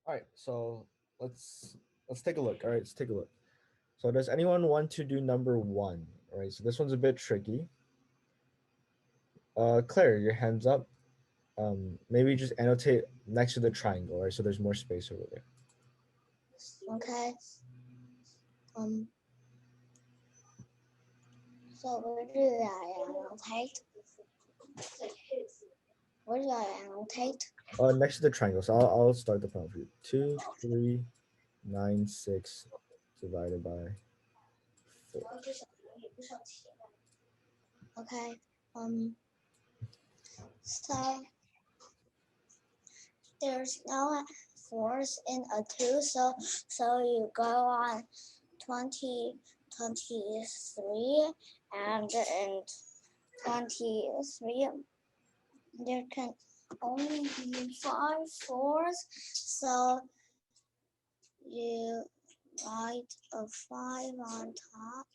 All right, so let's take a look. All right, let's take a look. So does anyone want to do number one? All right, so this one's a bit tricky. Claire, your hands up. Maybe just annotate next to the triangle, right? So there's more space over there. Okay. Um. So where do I annotate? Where do I annotate? Next to the triangle. So I'll start the problem for you. 2, 3, 9, 6 divided by 4. Okay. Um. So there's no fours in a two, so you go on 20, 23, and in 23 there can only be 5 fours, so you write a 5 on top,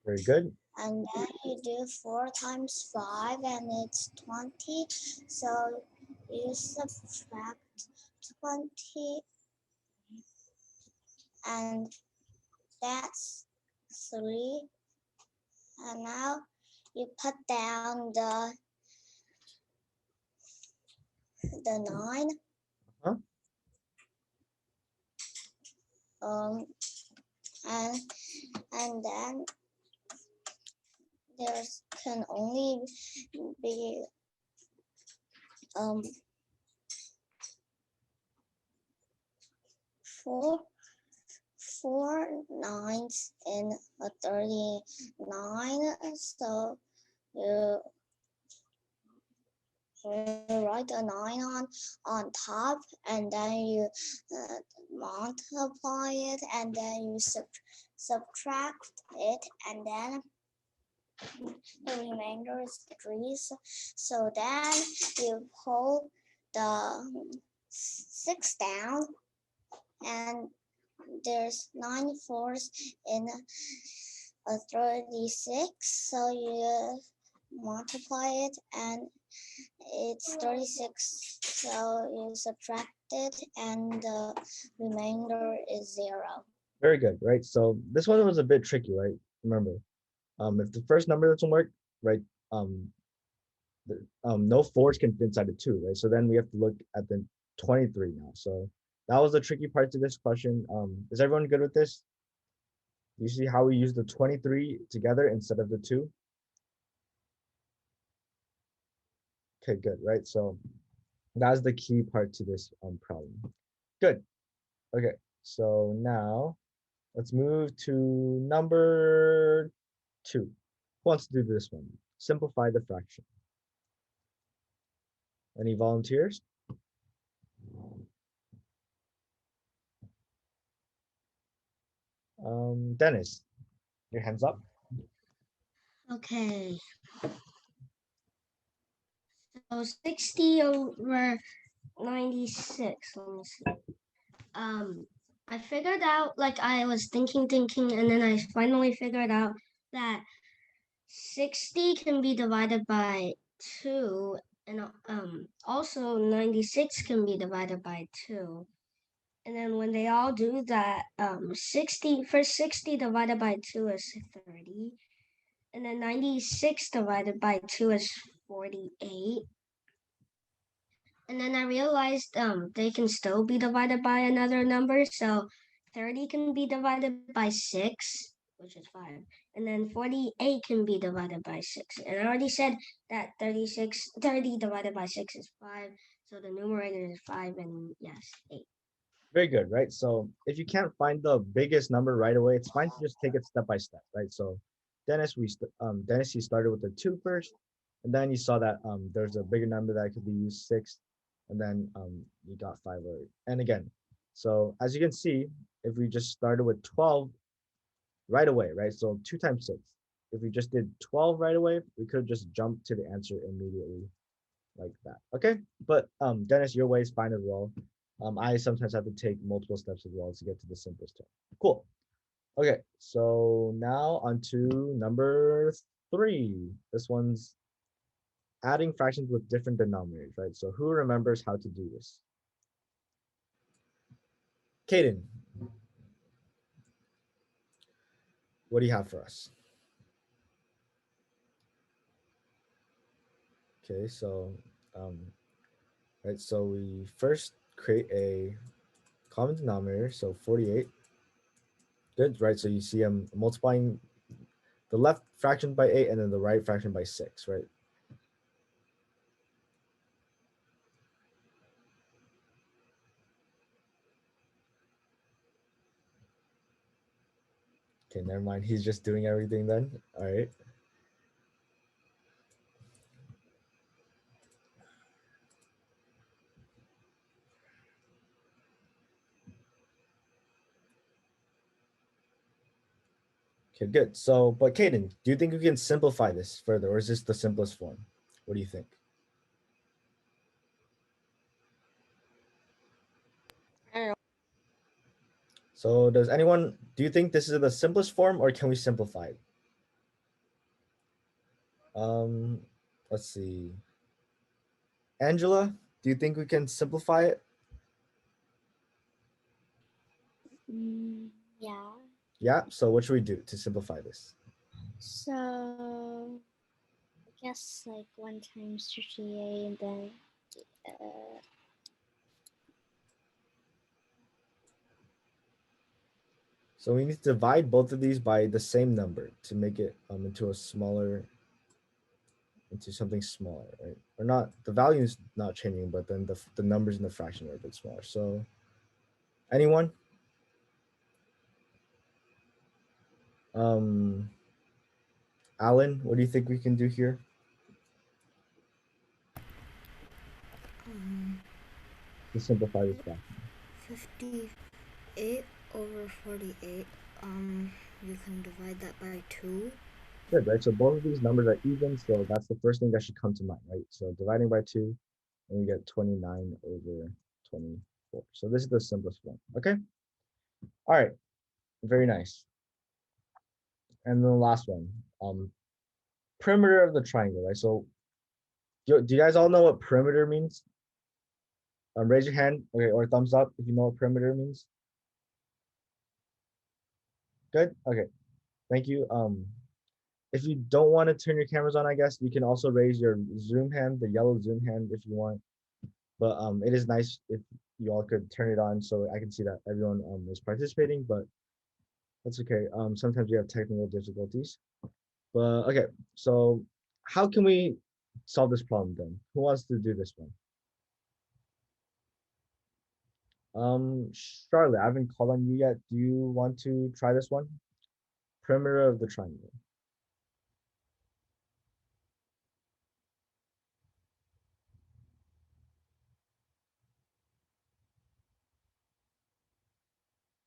Very good. and then you do 4 times 5, and it's 20, so you subtract 20, and that's 3. And now you put down the 9. Huh? Um, and then there can only be um 4 nines in a 39. So you write a 9 on top, and then you uh, multiply it, and then you subtract it, and then the remainder is 3. So then you pull the 6 down, and there's 9 fours in a 36. So you multiply it, and it's 36. So you subtract it, and the remainder is 0. Very good, right? So this one was a bit tricky, right? Remember, if the first number doesn't work, right, um, no fours can fit inside the two, right? So then we have to look at the 23 now. So that was the tricky part to this question. Is everyone good with this? You see how we use the 23 together instead of the two? Okay, good, right? So that's the key part to this problem. Good. Okay, so now let's move to number two. Who wants to do this one? Simplify the fraction. Any volunteers? Dennis, your hands up. Okay. So 60 over 96. Let me see. I figured out, like, I was thinking, and then I finally figured out that 60 can be divided by 2, and also 96 can be divided by 2. And then when they all do that, 60 divided by 2 is 30. And then 96 divided by 2 is 48. And then I realized they can still be divided by another number. So 30 can be divided by 6, which is 5. And then 48 can be divided by 6. And I already said that 30 divided by 6 is 5. So the numerator is 5, and yes, 8. Very good, right? So if you can't find the biggest number right away, it's fine to just take it step by step, right? So Dennis, he started with the two first, and then you saw that there's a bigger number that could be used, 6, and then you got 5 already. And again, so as you can see, if we just started with 12 right away, right? So 2 times 6. If we just did 12 right away, we could just jump to the answer immediately like that. Okay, but Dennis, your way is fine as well. I sometimes have to take multiple steps as well to get to the simplest term. Cool. Okay, so now on to number 3. This one's adding fractions with different denominators, right? So who remembers how to do this? Caden, what do you have for us? Okay, so um, right, so we first create a common denominator, so 48. Good, right? So you see I'm multiplying the left fraction by 8 and then the right fraction by 6, right? Okay, never mind. He's just doing everything then. All right. Okay, good. So, but Caden, do you think we can simplify this further, or is this the simplest form? What do you think? I don't know. So, does anyone do you think this is the simplest form, or can we simplify it? Um, let's see. Angela, do you think we can simplify it? Yeah. Yeah. So, what should we do to simplify this? So I guess like 1 times 38 and then So we need to divide both of these by the same number to make it into a smaller, into something smaller, right? Or not, the value is not changing, but then the numbers in the fraction are a bit smaller. So anyone? Um, Alan, what do you think we can do here? To simplify this fraction. 58 over 48. You can divide that by 2. Good, right? So both of these numbers are even, so that's the first thing that should come to mind, right? So dividing by 2, and we get 29 over 24. So this is the simplest one, okay? All right, very nice. And then the last one, perimeter of the triangle, right? So do you guys all know what perimeter means? Raise your hand, okay, or thumbs up if you know what perimeter means. Good, okay, thank you. If you don't want to turn your cameras on, I guess you can also raise your Zoom hand, the yellow Zoom hand if you want. But it is nice if you all could turn it on so I can see that everyone is participating, but that's okay. Sometimes we have technical difficulties. But okay, so how can we solve this problem then? Who wants to do this one? Charlotte, I haven't called on you yet. Do you want to try this one? Perimeter of the triangle.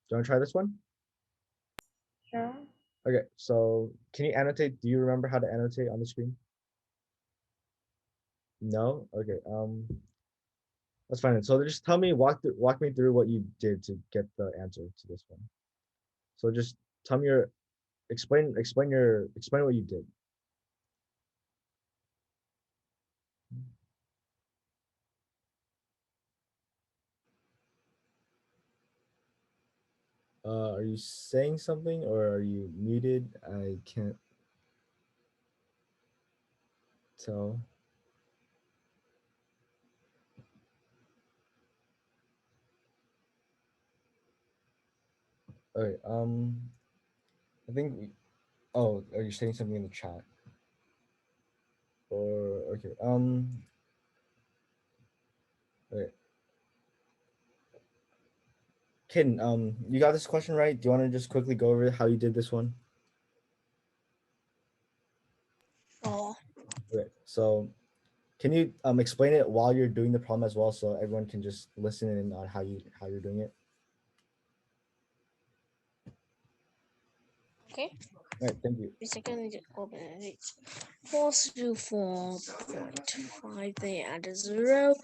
Do you want to try this one? Sure. Okay, so can you annotate? Do you remember how to annotate on the screen? No? Okay, that's fine. So just tell me, walk me through what you did to get the answer to this one. So just tell me explain what you did. Are you saying something or are you muted? I can't tell. Okay, I think oh, are you saying something in the chat? Or okay, okay. Kitten, you got this question right? Do you want to just quickly go over how you did this one? oh Okay, so can you explain it while you're doing the problem as well, so everyone can just listen in on how you're doing it? Okay. All right, thank you. The second open it. 4 through 4.5, they add a 0.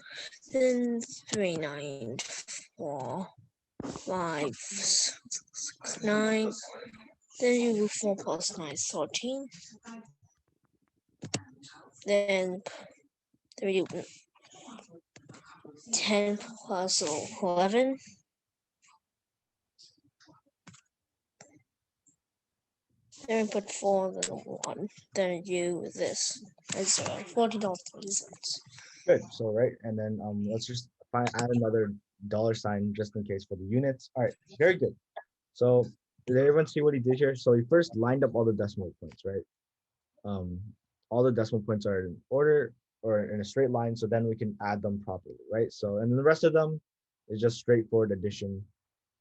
Then 3, 9, 4, 5, 9. Then you do 4 plus 9 is 13. Then 3, 10 plus 11. Then put 4 then 1. Then do this. It's $40.30. Good. So right, and then let's just add another dollar sign just in case for the units. All right, very good. So did everyone see what he did here? So he first lined up all the decimal points, right? Um, all the decimal points are in order or in a straight line, so then we can add them properly, right? So and then the rest of them is just straightforward addition.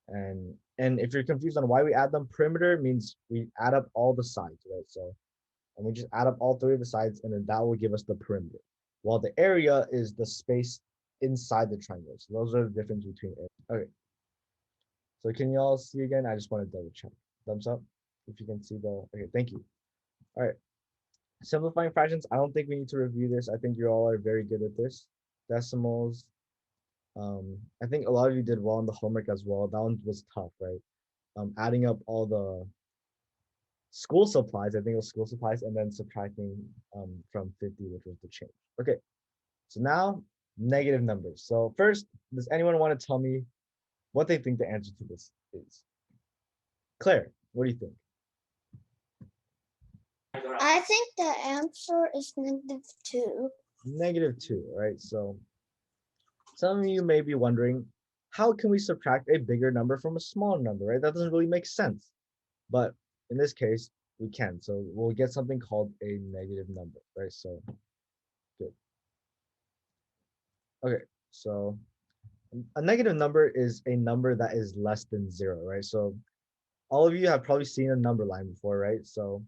And if you're confused on why we add them, perimeter means we add up all the sides, right? So and we just add up all three of the sides, and then that will give us the perimeter. While the area is the space inside the triangle. So those are the difference between area. Okay. So can you all see again? I just want to double check. Thumbs up if you can see the. Okay, thank you. All right. Simplifying fractions. I don't think we need to review this. I think you all are very good at this. Decimals. I think a lot of you did well on the homework as well. That one was tough, right? Adding up all the school supplies, I think it was school supplies, and then subtracting from 50, which was the change. Okay, so now negative numbers. So first, does anyone want to tell me what they think the answer to this is? Claire, what do you think? I think the answer is -2. -2, right? So some of you may be wondering, how can we subtract a bigger number from a smaller number, right? That doesn't really make sense. But in this case, we can. So we'll get something called a negative number, right? So good. Okay, so a negative number is a number that is less than 0, right? So all of you have probably seen a number line before, right? So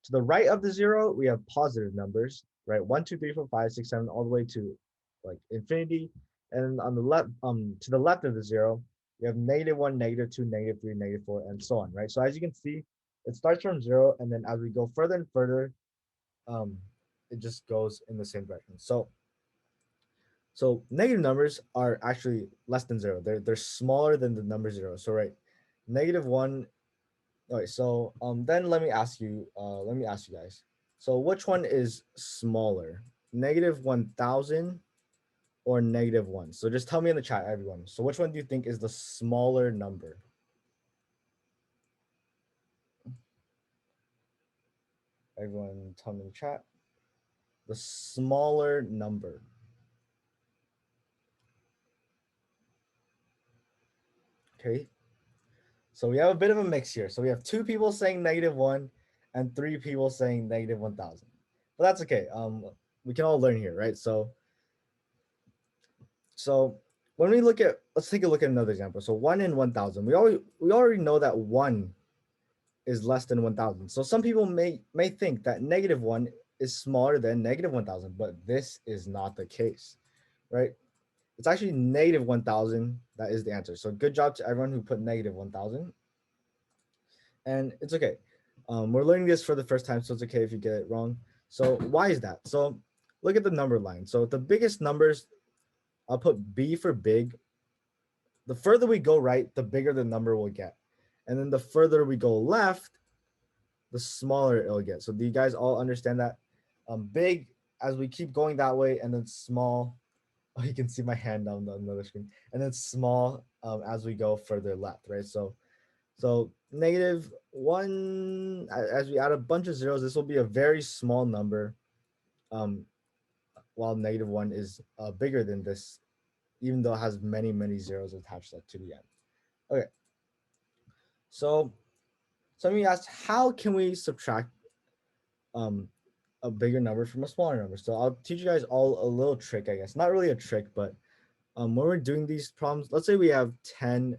to the right of the 0, we have positive numbers, right? 1, 2, 3, 4, 5, 6, 7, all the way to like infinity. And on the left, to the left of the 0, we have -1, -2, -3, -4, and so on, right? So as you can see, it starts from 0, and then as we go further and further, um, it just goes in the same direction. So negative numbers are actually less than 0. They're smaller than the number 0. So right, -1. All right. So then let me ask you guys. So which one is smaller, -1,000 or -1? So just tell me in the chat, everyone. So which one do you think is the smaller number? Everyone, tell me in the chat. The smaller number. Okay. So we have a bit of a mix here. So we have 2 people saying -1 and 3 people saying -1,000. But that's okay. We can all learn here, right? So when we look at, let's take a look at another example. So 1 in 1,000. We already know that 1 is less than 1,000. So some people may think that -1 is smaller than -1,000, but this is not the case, right? It's actually -1,000 that is the answer. So good job to everyone who put -1,000. And it's okay. We're learning this for the first time, so it's okay if you get it wrong. So why is that? So look at the number line. So the biggest numbers, I'll put B for big. The further we go right, the bigger the number will get. And then the further we go left, the smaller it'll get. So do you guys all understand that? Big as we keep going that way, and then small. Oh, you can see my hand on the another screen. And then small as we go further left, right? So -1, as we add a bunch of zeros, this will be a very small number, while -1 is bigger than this, even though it has many, many zeros attached to the end. Okay. So some of you asked, how can we subtract a bigger number from a smaller number? So I'll teach you guys all a little trick, I guess. Not really a trick, but when we're doing these problems, let's say we have 10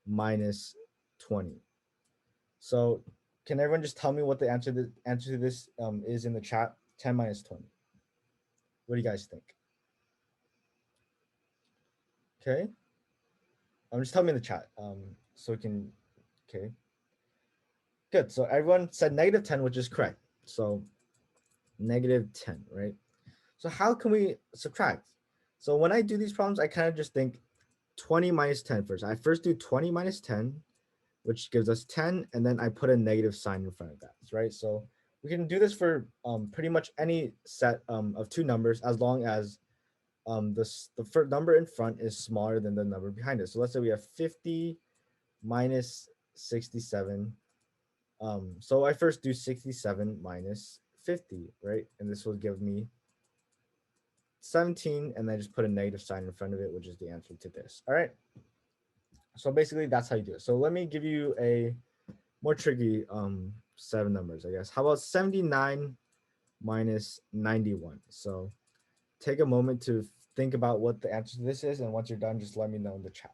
minus 20. So can everyone just tell me what the answer to this is in the chat? 10 minus 20. What do you guys think? Okay. Just tell me in the chat so we can, okay. Good. So everyone said -10, which is correct. So -10, right? So how can we subtract? So when I do these problems, I kind of just think 20 minus 10 first. I first do 20 minus 10, which gives us 10, and then I put a negative sign in front of that, right? So we can do this for pretty much any set of 2 numbers, as long as the first number in front is smaller than the number behind it. So let's say we have 50 minus 67 So I first do 67 minus 50, right? And this will give me 17, and then just put a negative sign in front of it, which is the answer to this. All right. So basically that's how you do it. So let me give you a more tricky set of numbers, I guess. How about 79 minus 91? So take a moment to think about what the answer to this is, and once you're done, just let me know in the chat.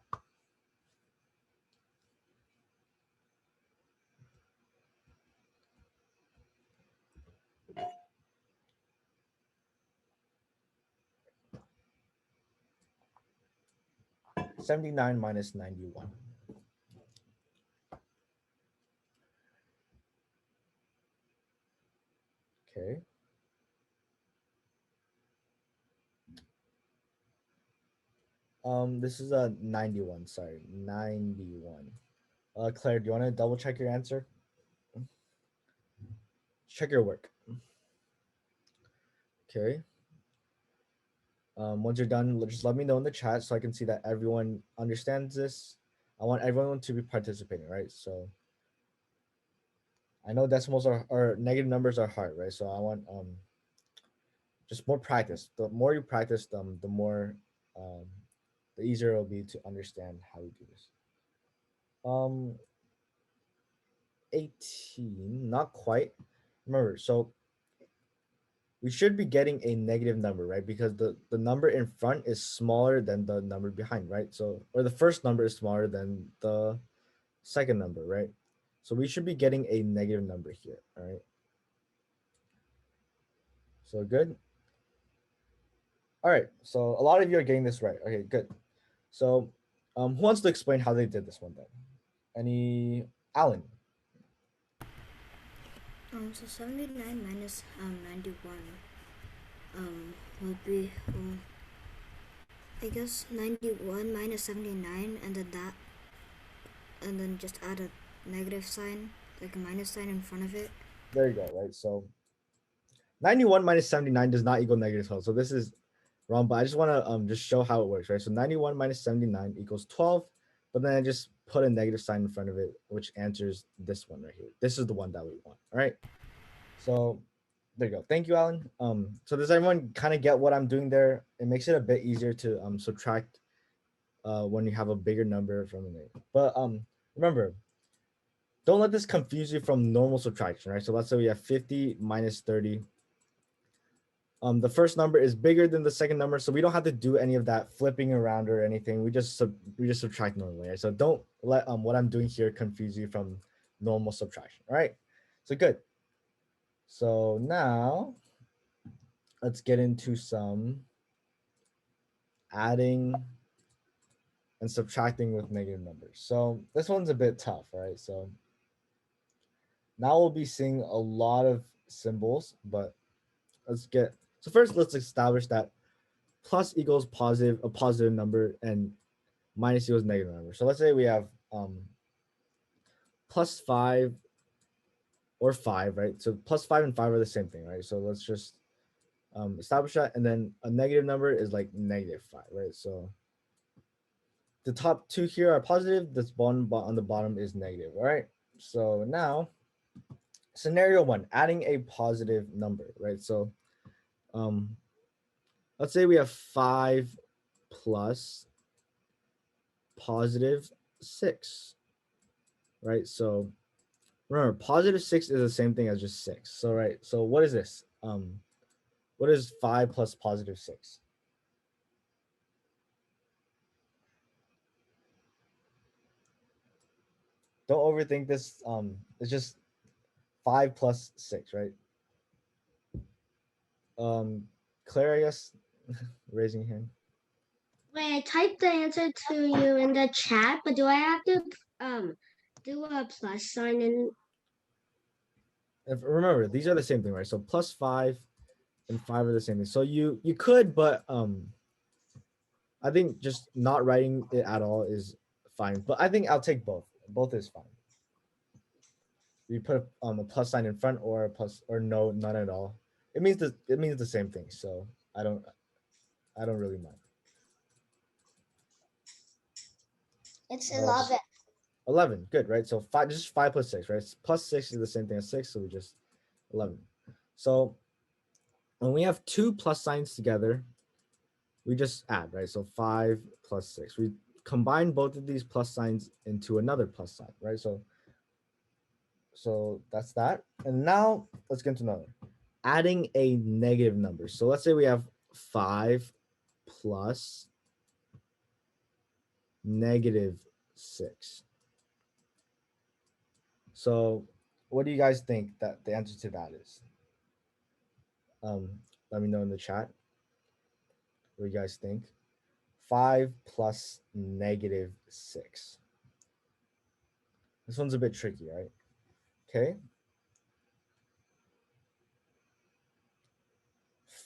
79 minus 91. Okay. This is a 91. Sorry, 91. Claire, do you want to double check your answer? Check your work. Okay. Once you're done, just let me know in the chat so I can see that everyone understands this. I want everyone to be participating, right? So I know decimals are or negative numbers are hard, right? So I want just more practice. The more you practice them, the more um the easier it'll be to understand how we do this. Um 18, not quite. Remember, so we should be getting a negative number, right? Because the number in front is smaller than the number behind, right? So, or the first number is smaller than the second number, right? So we should be getting a negative number here, all right? So good. All right, so a lot of you are getting this right. Okay, good. So, who wants to explain how they did this one then? Any Alan? So 79 minus 91 will be I guess 91 minus 79, and then that, and then just add a negative sign, like a minus sign in front of it. There you go, right? So 91 minus 79 does not equal negative 12. So this is wrong, but I just want to just show how it works, right? So 91 minus 79 equals 12, but then I just put a negative sign in front of it, which answers this one right here. This is the one that we want. All right. So there you go. Thank you, Alan. So does everyone kind of get what I'm doing there? It makes it a bit easier to subtract when you have a bigger number from a negative. But remember, don't let this confuse you from normal subtraction, right? So let's say we have 50 minus 30. The first number is bigger than the second number, so we don't have to do any of that flipping around or anything. We just subtract normally, right? So don't let what I'm doing here confuse you from normal subtraction. All right, so good. So now let's get into some adding and subtracting with negative numbers. So this one's a bit tough, right? So now we'll be seeing a lot of symbols, but so first let's establish that plus equals positive, a positive number, and minus equals negative number. So let's say we have plus 5 or 5, right? So plus 5 and 5 are the same thing, right? So let's just establish that. And then a negative number is like negative 5, right? So the top two here are positive. This one on the bottom is negative, all right? So now, scenario 1, adding a positive number, right? So let's say we have 5 plus positive 6, right? So remember, positive 6 is the same thing as just 6. So right, so what is this? What is 5 plus positive 6? Don't overthink this. It's just 5 plus 6, right? Claire, I guess, raising hand. Wait, I typed the answer to you in the chat, but do I have to do a plus sign in? Remember, these are the same thing, right? So plus 5 and 5 are the same thing. So you could, but I think just not writing it at all is fine. But I think I'll take both. Both is fine. You put a plus sign in front or a plus or no, none at all. It means the same thing. So I don't It's Uh, 11. 11. Good, right? So 5, just 5 plus 6, right? Plus 6 is the same thing as 6, so we just 11. So when we have two plus signs together, we just add, right? So 5 plus 6. We combine both of these plus signs into another plus sign, right? So that's that. And now let's get into another. Adding a negative number. So let's say we have 5 plus negative 6. So what do you guys think that the answer to that is? Um, let me know in the chat what you guys think. 5 plus negative 6. This one's a bit tricky, right? Okay.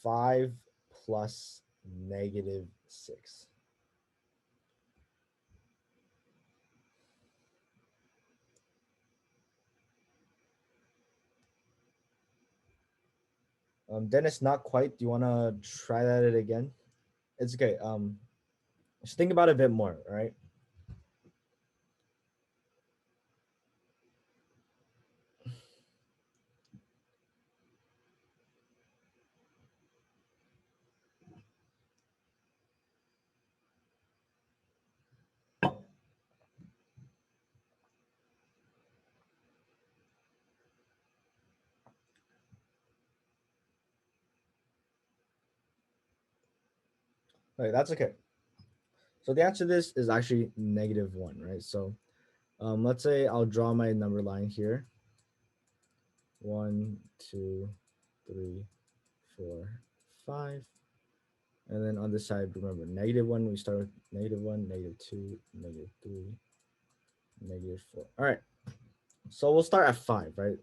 5 plus negative 6. Dennis, not quite. Do you want to try that again? It's okay. Just think about it a bit more, all right? All right, that's okay. So the answer to this is actually -1, right? So let's say I'll draw my number line here. 1, 2, 3, 4, 5. And then on this side, remember, -1, we start with -1, -2, -3, -4. All right. So we'll start at 5, right?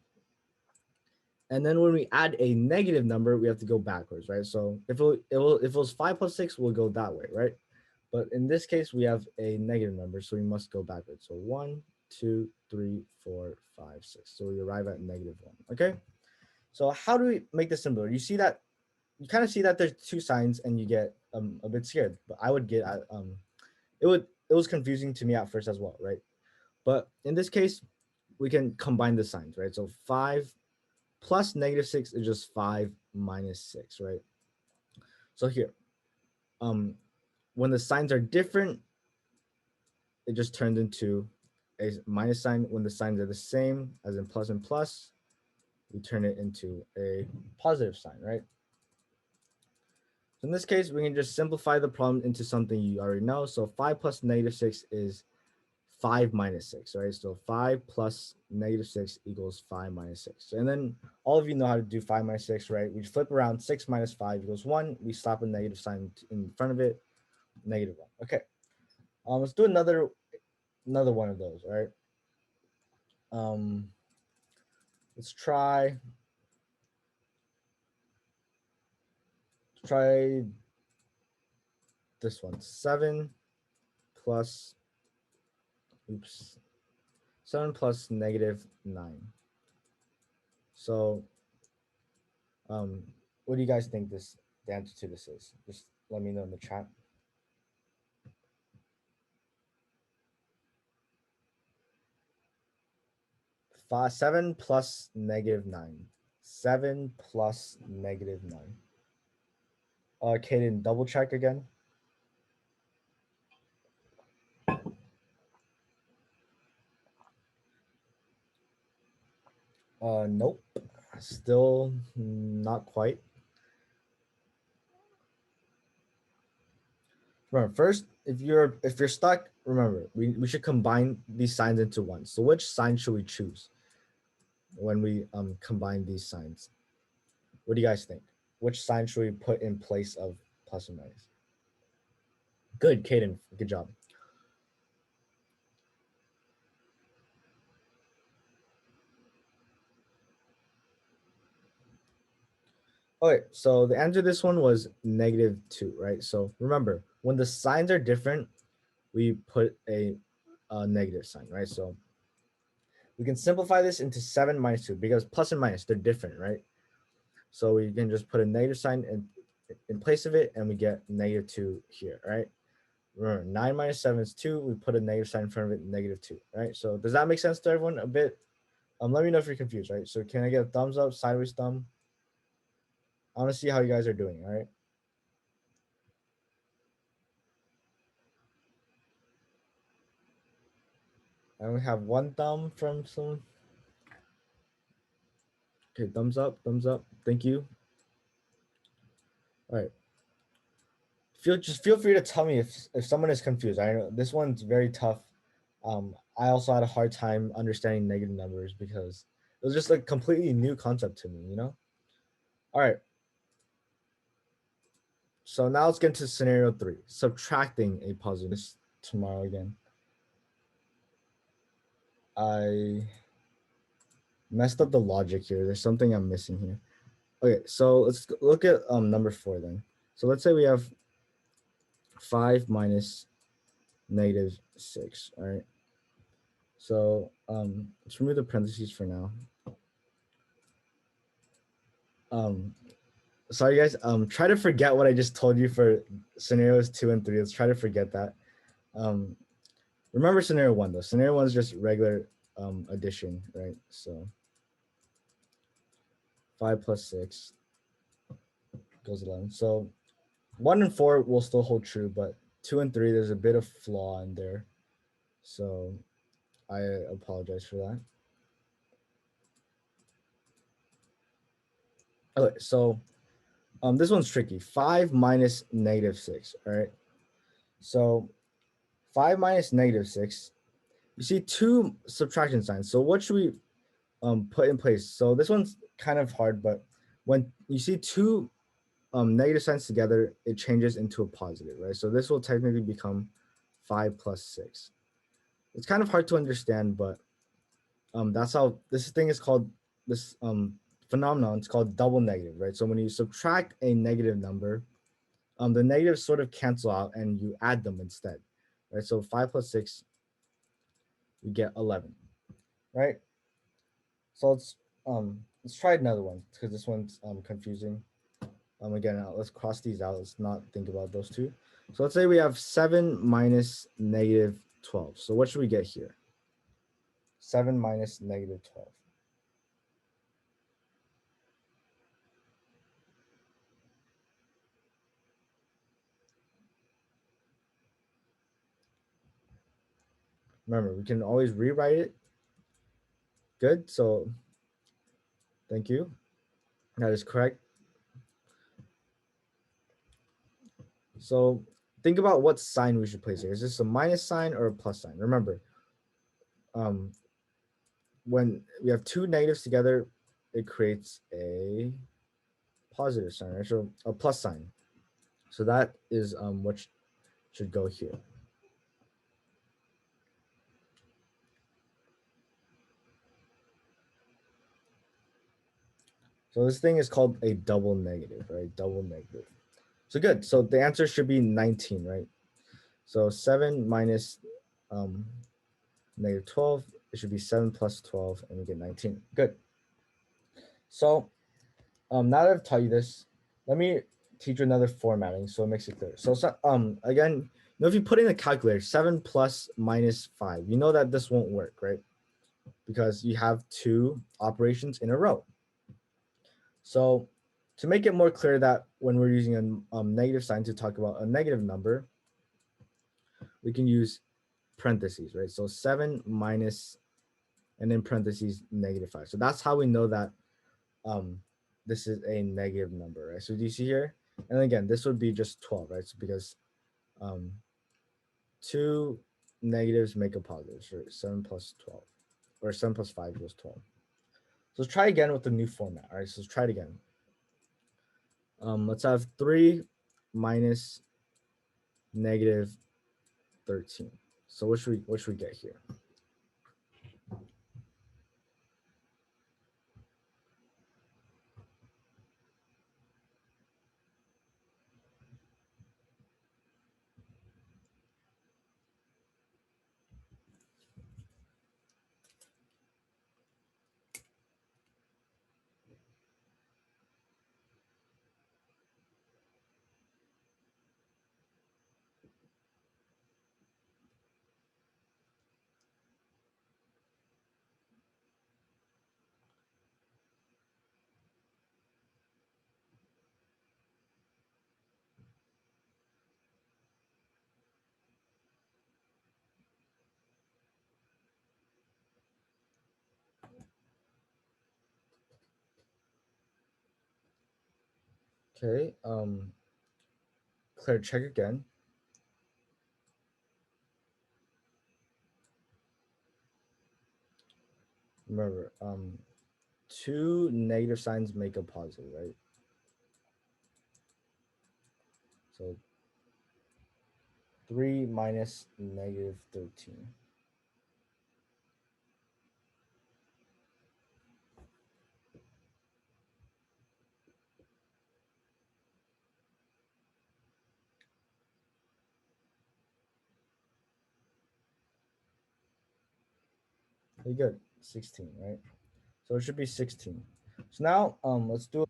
And then when we add a negative number, we have to go backwards, right? So if it was 5 plus 6, we'll go that way, right? But in this case, we have a negative number, so we must go backwards. So 1, 2, 3, 4, 5, 6. So we arrive at -1. Okay. So how do we make this simpler? You see that you kind of see that there's two signs, and you get a bit scared. But I would get it was confusing to me at first as well, right? But in this case, we can combine the signs, right? So 5 plus -6 is just 5 minus 6, right? So here, when the signs are different, it just turns into a minus sign. When the signs are the same, as in plus and plus, we turn it into a positive sign, right? So in this case, we can just simplify the problem into something you already know. So 5 plus -6 is 5 minus 6, right? So 5 plus -6 equals 5 minus 6. And then all of you know how to do 5 minus 6, right? We flip around. 6 minus 5 equals 1. We slap a negative sign in front of it, -1. Okay. Let's do another one of those, all right? Let's try this one. 7 plus 7 plus -9. So what do you guys think the answer to this is? Just let me know in the chat. Five, 7 plus -9. 7 plus -9. Kaden, double check again. Nope. Still not quite. Remember, first, if you're stuck, remember, we should combine these signs into one. So which sign should we choose when we combine these signs? What do you guys think? Which sign should we put in place of plus or minus? Good, Kaden. Good job. Okay, so the answer to this one was -2, right? So remember, when the signs are different, we put a negative sign, right? So we can simplify this into 7 minus 2 because plus and minus, they're different, right? So we can just put a negative sign in place of it, and we get -2 here, right? Remember, 9 minus 7 is 2. We put a negative sign in front of it, -2, right? So does that make sense to everyone a bit? Let me know if you're confused, right? So can I get a thumbs up, sideways thumb? I want to see how you guys are doing, all right? I only have one thumb from someone. Okay, thumbs up, thumbs up. Thank you. All right. Feel free to tell me if someone is confused. I know this one's very tough. I also had a hard time understanding negative numbers because it was just a completely new concept to me, you know? All right. So now let's get into scenario 3, subtracting a positive. Tomorrow again. I messed up the logic here. There's something I'm missing here. Okay, so let's look at number 4 then. So let's say we have 5 minus -6, all right? So let's remove the parentheses for now. Sorry guys, try to forget what I just told you for scenarios 2 and 3. Let's try to forget that. Remember scenario 1 though. Scenario 1 is just regular addition, right? So 5 plus 6 goes 11. So 1 and 4 will still hold true, but 2 and 3, there's a bit of flaw in there. So I apologize for that. Okay, so this one's tricky. 5 minus -6, all right? So 5 minus -6, you see two subtraction signs. So what should we put in place? So this one's kind of hard, but when you see two negative signs together, it changes into a positive, right? So this will technically become 5 plus 6. It's kind of hard to understand, but that's how this thing is called. This phenomenon, it's called double negative, right? So when you subtract a negative number, the negatives sort of cancel out and you add them instead, right? So 5 plus 6, we get 11, right? So let's try another one because this one's confusing. Again, let's cross these out. Let's not think about those two. So let's say we have 7 minus -12. So what should we get here? 7 minus -12. Remember, we can always rewrite it. Good. So thank you. That is correct. So think about what sign we should place here. Is this a minus sign or a plus sign? Remember, when we have two negatives together, it creates a positive sign, right? So a plus sign. So that is what should go here. So this thing is called a double negative, right? Double negative. So good. So the answer should be 19, right? So 7 minus -12, it should be 7 plus 12, and we get 19. Good. So now that I've taught you this, let me teach you another formatting so it makes it clear. So again, if you put in a calculator, 7 plus -5, you know that this won't work, right? Because you have two operations in a row. So to make it more clear that when we're using a negative sign to talk about a negative number, we can use parentheses, right? So 7 minus, and then parentheses, -5. So that's how we know that this is a negative number, right? So do you see here? And again, this would be just 12, right? So because two negatives make a positive, so 7 plus 12, or 7 plus 5 equals 12. So let's try again with the new format, all right? So let's try it again. Let's have 3 minus -13. So what should we get here? Okay, Claire, check again. Remember, two negative signs make a positive, right? So 3 minus negative 13. Pretty good. 16, right? So it should be 16. So now let's do it.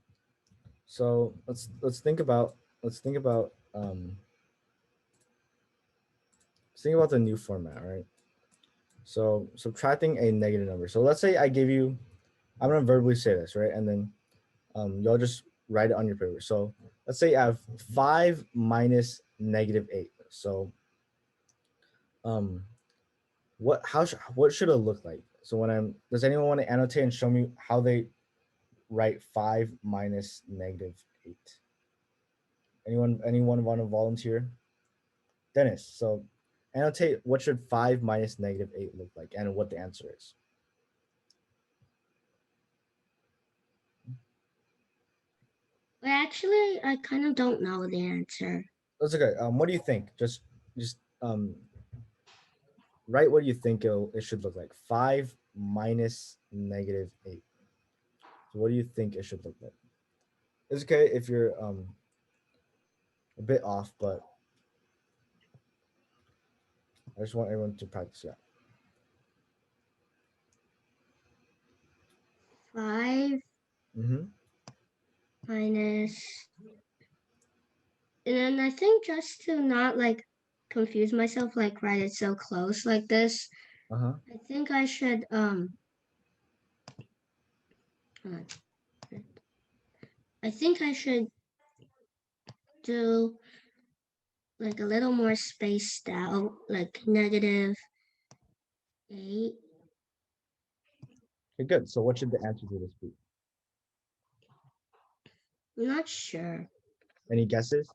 So let's think about let's think about let's think about the new format, right? So subtracting a negative number. So let's say I give you, I'm gonna verbally say this, right? And then y'all just write it on your paper. So let's say I have 5 minus negative 8. So um what should it look like? So when I'm, does anyone want to annotate and show me how they write 5 minus negative 8? Anyone want to volunteer? Dennis, so annotate what should 5 minus negative 8 look like and what the answer is. Well, actually, I kind of don't know the answer. That's okay. What do you think? Just write what you think it should look like. 5 minus negative 8. So what do you think it should look like? It's okay if you're a bit off, but I just want everyone to practice. Yeah. 5 Mm-hmm. minus, and then I think just to not like confuse myself, like write it so close like this, Uh-huh. I think I should hold on. I think I should do like a little more spaced out, like -8. Okay, good. So what should the answer to this be? I'm not sure. Any guesses?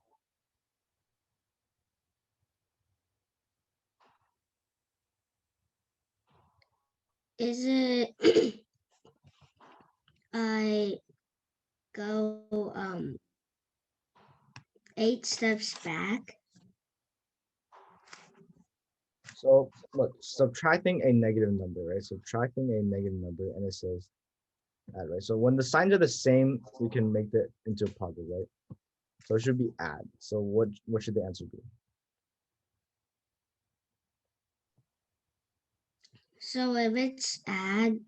Is it I go 8 steps back? So look, subtracting a negative number, right? Subtracting a negative number, and it says add, right? So when the signs are the same, we can make that into a positive, right? So it should be add. So what should the answer be? So if it's add,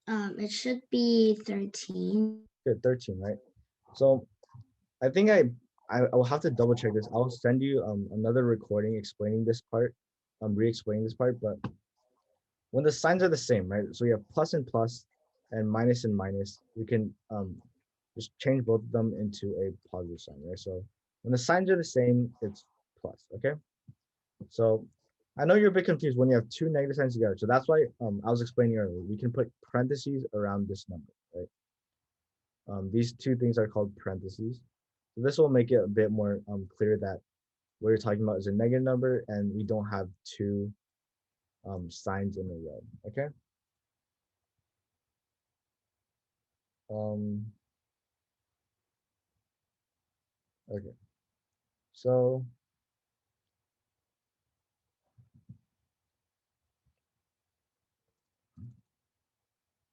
it should be 13. Good, 13, right? So I think I will have to double check this. I'll send you another recording explaining this part, re-explaining this part. But when the signs are the same, right? So we have plus and minus, we can just change both of them into a positive sign, right? So when the signs are the same, it's plus, okay? So I know you're a bit confused when you have two negative signs together. So that's why I was explaining earlier, we can put parentheses around this number, right? These two things are called parentheses. So this will make it a bit more clear that what you're talking about is a negative number and we don't have two signs in a row, okay? Um, okay, so,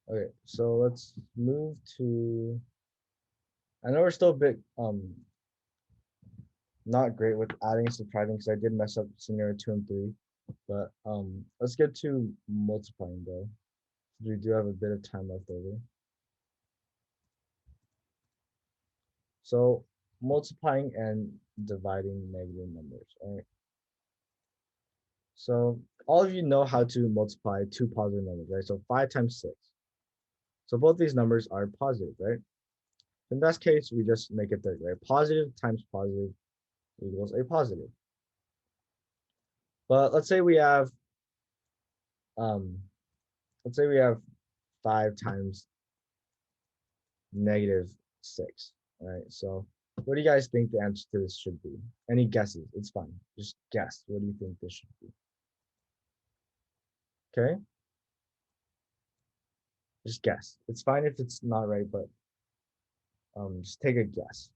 okay, so let's move to, I know we're still a bit not great with adding and subtracting because I did mess up scenario 2 and 3, but let's get to multiplying though. We do have a bit of time left over. So multiplying and dividing negative numbers, all right? So all of you know how to multiply two positive numbers, right? So 5 times 6. So both these numbers are positive, right? In that case, we just make it 30, right? Positive times positive equals a positive. But um let's say we have 5 times -6. All right, so what do you guys think the answer to this should be? Any guesses? It's fine. Just guess. What do you think this should be? Okay. Just guess. It's fine if it's not right, but just take a guess.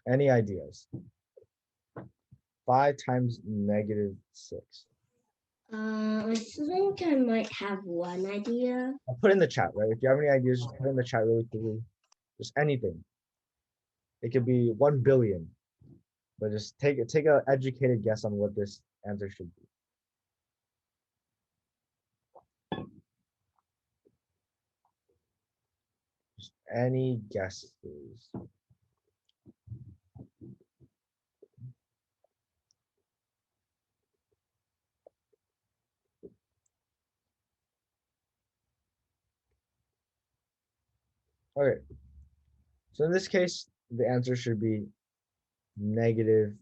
Any ideas? 5 times -6. I think I might have one idea. I'll put in the chat, right? If you have any ideas, just put in the chat really quickly. Just anything. It could be 1 billion, but just take a educated guess on what this answer should be. Just any guesses. Okay. So in this case, the answer should be -30.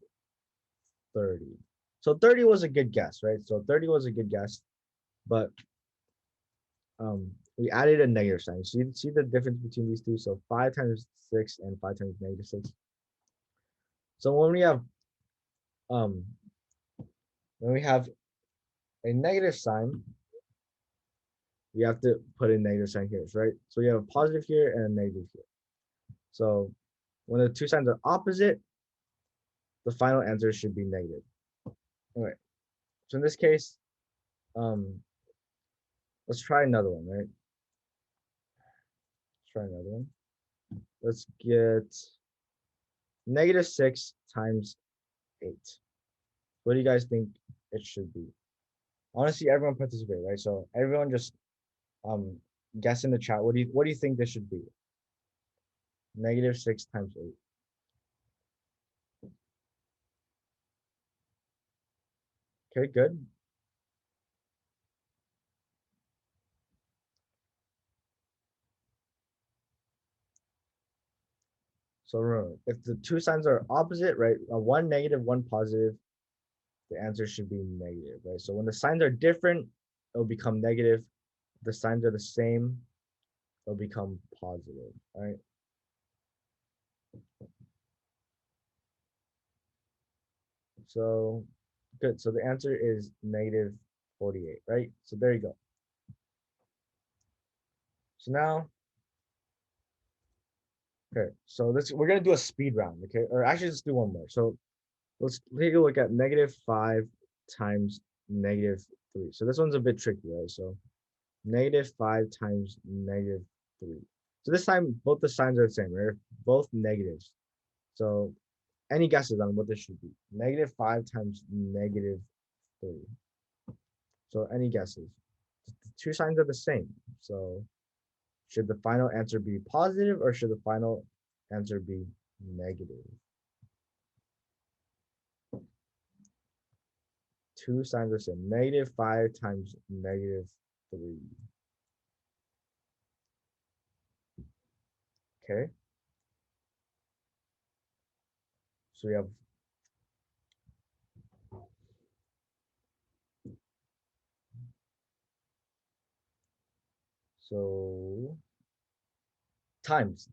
So 30 was a good guess, right? So 30 was a good guess, but we added a negative sign. So you see the difference between these two. So 5 times 6 and 5 times -6. So when we have a negative sign, we have to put a negative sign here, right? So we have a positive here and a negative here. So when the two signs are opposite, the final answer should be negative. All right. So in this case, let's try another one, right? Let's try another one. Let's get -6 times 8. What do you guys think it should be? I want to see everyone participate, right? So everyone just guess in the chat. What do you think this should be? -6 times 8. Okay, good. So remember, if the two signs are opposite, right? One negative, one positive, the answer should be negative, right? So when the signs are different, it'll become negative. If the signs are the same, it'll become positive, right? So good. So the answer is -48, right? So there you go. So now, okay, so we're gonna do a speed round, okay? Or actually, let's do one more. So let's take a look at -5 times -3. So this one's a bit tricky, right? So -5 times -3. So this time, both the signs are the same, right? Both negatives. So any guesses on what this should be? -5 times -3. So any guesses? The two signs are the same. So should the final answer be positive or should the final answer be negative? Two signs are the same. -5 times -3. Okay. So we have times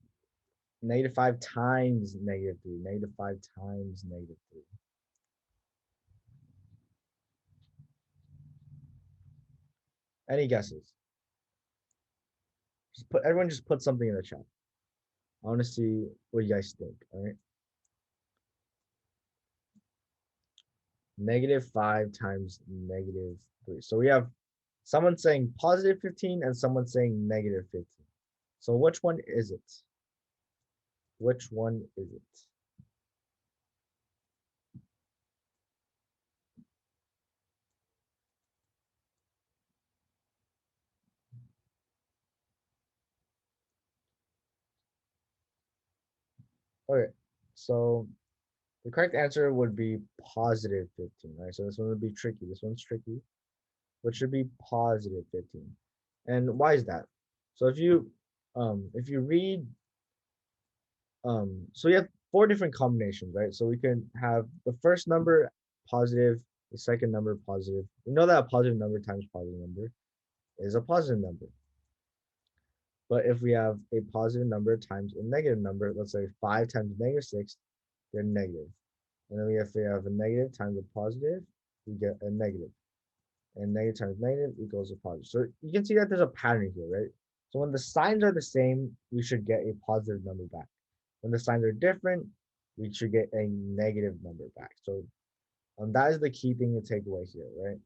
-5 times -3. -5 times -3. Any guesses? Everyone just put something in the chat. I want to see what you guys think. All right. -5 times -3. So we have someone saying +15 and someone saying -15. So which one is it? Which one is it? Okay. So the correct answer would be +15, right? So this one would be tricky. This one's tricky, which should be +15. And why is that? So if you read so we have 4 different combinations, right? So we can have the first number positive, the second number positive. We know that a positive number times positive number is a positive number. But if we have a positive number times a negative number, let's say 5 times -6, they're negative. And then if we have a negative times a positive, we get a negative. And negative times negative equals a positive. So you can see that there's a pattern here, right? So when the signs are the same, we should get a positive number back. When the signs are different, we should get a negative number back. So that is the key thing to take away here, right?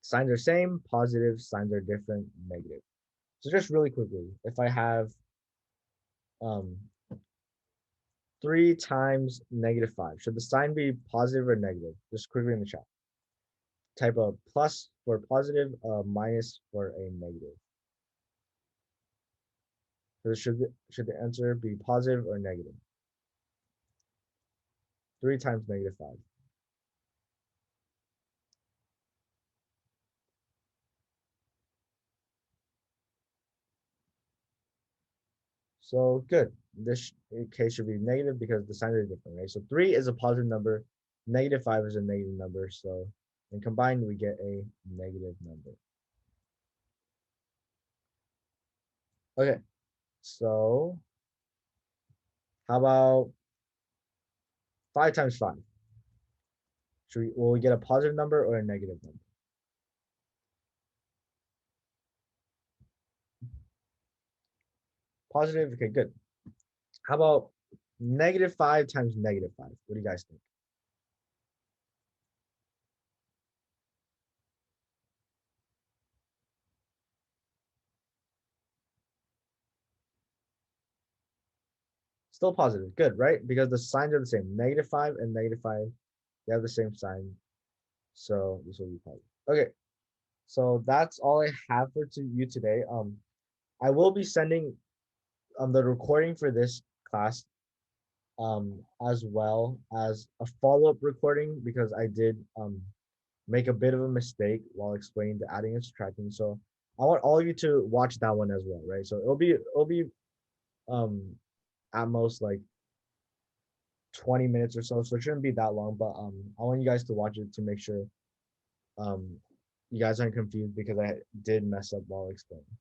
Signs are same, positive, signs are different, negative. So just really quickly, if I have 3 times -5, should the sign be positive or negative? Just quickly in the chat. Type of plus for positive, minus for a negative. So should the answer be positive or negative? 3 times -5. So good. This case should be negative because the signs are different, right? So 3 is a positive number, -5 is a negative number. So and combined, we get a negative number. Okay, so how about 5 times 5? Will we get a positive number or a negative number? Positive, okay, good. How about -5 times -5? What do you guys think? Still positive, good, right? Because the signs are the same. -5 and -5, they have the same sign. So this will be positive. Okay, so that's all I have for you today. I will be sending the recording for this class as well as a follow-up recording because I did make a bit of a mistake while explaining the adding and subtracting. So I want all of you to watch that one as well, right? So it'll be um at most like 20 minutes or so. So it shouldn't be that long, but I want you guys to watch it to make sure um you guys aren't confused because I did mess up while explaining.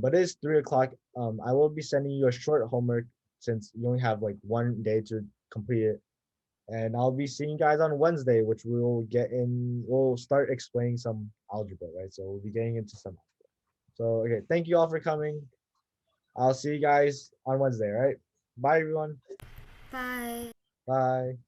But it is 3 o'clock. I will be sending you a short homework since you only have like 1 day to complete it. And I'll be seeing you guys on Wednesday, which we'll start explaining some algebra, right? So we'll be getting into some algebra. So, okay, thank you all for coming. I'll see you guys on Wednesday, right? Bye, everyone. Bye. Bye.